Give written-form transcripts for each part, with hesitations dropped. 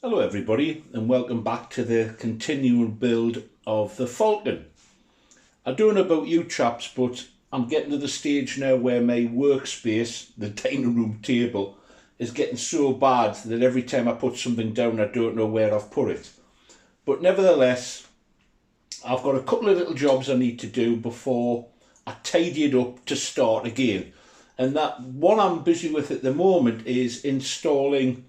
Hello everybody and welcome back to the continual build of the Falcon. I don't know about you chaps, but I'm getting to the stage now where my workspace, the dining room table, is getting so bad that every time I put something down I don't know where I've put it. But nevertheless, I've got a couple of little jobs I need to do before I tidy it up to start again. And that one I'm busy with at the moment is installing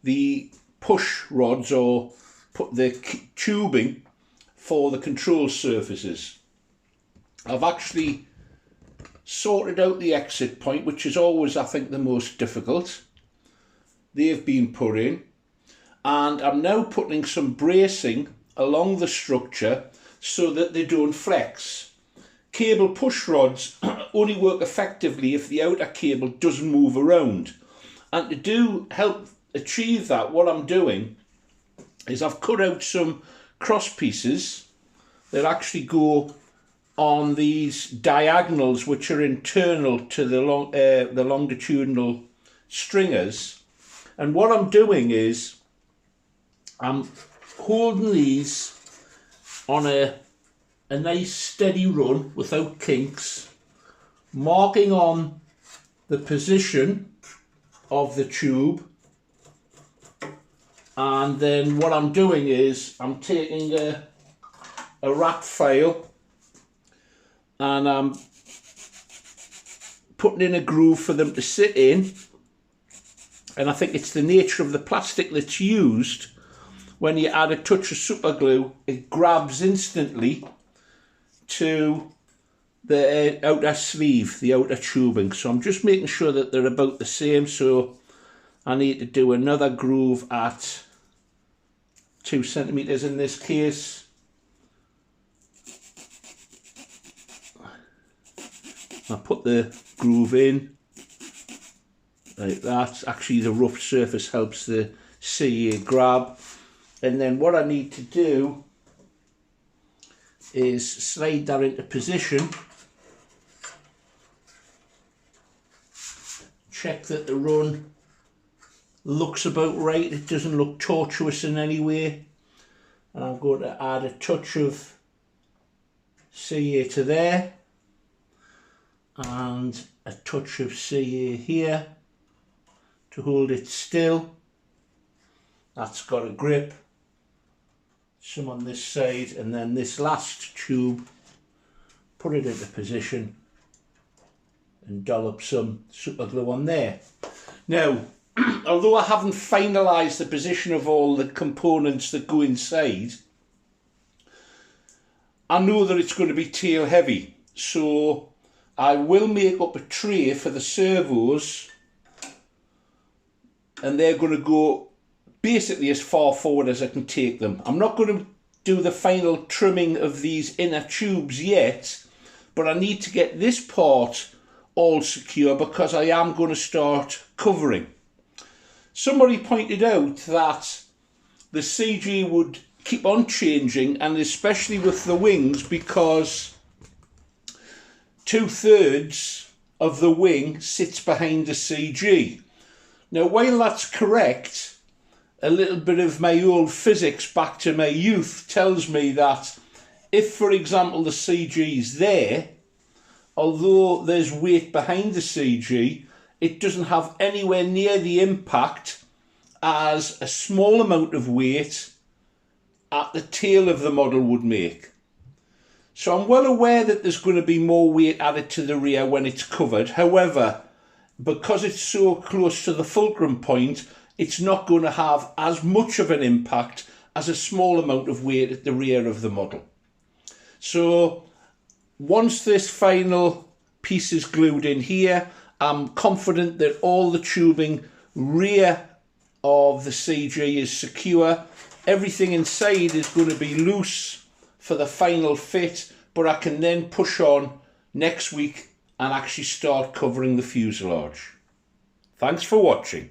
the push rods or put the tubing for the control surfaces. I've actually sorted out the exit point, which is always, I think, the most difficult. They've been put in, and I'm now putting some bracing along the structure so that they don't flex. Cable push rods only work effectively if the outer cable doesn't move around, and to help achieve that, what I'm doing is I've cut out some cross pieces that actually go on these diagonals which are internal to the longitudinal stringers, and what I'm doing is I'm holding these on a nice steady run without kinks, marking on the position of the tube. And then what I'm doing is I'm taking a wrap file and I'm putting in a groove for them to sit in. And I think it's the nature of the plastic that's used. When you add a touch of super glue, it grabs instantly to the outer sleeve, the outer tubing. So I'm just making sure that they're about the same. So I need to do another groove at 2 centimeters in this case. I put the groove in like that. Actually, the rough surface helps the CA grab. And then what I need to do is slide that into position. Check that the run looks about right, it doesn't look tortuous in any way, and I'm going to add a touch of CA to there and a touch of CA here to hold it still. That's got a grip, some on this side, and then this last tube, put it into position and dollop some super glue on there. Now, although I haven't finalised the position of all the components that go inside, I know that it's going to be tail heavy, so I will make up a tray for the servos, and they're going to go basically as far forward as I can take them. I'm not going to do the final trimming of these inner tubes yet, but I need to get this part all secure because I am going to start covering. Somebody pointed out that the CG would keep on changing, and especially with the wings, because 2/3 of the wing sits behind the CG. Now, while that's correct, a little bit of my old physics back to my youth tells me that if, for example, the CG is there, although there's weight behind the CG, it doesn't have anywhere near the impact as a small amount of weight at the tail of the model would make. So I'm well aware that there's going to be more weight added to the rear when it's covered. However, because it's so close to the fulcrum point, it's not going to have as much of an impact as a small amount of weight at the rear of the model. So once this final piece is glued in here, I'm confident that all the tubing rear of the CG is secure. Everything inside is going to be loose for the final fit, but I can then push on next week and actually start covering the fuselage. Thanks for watching.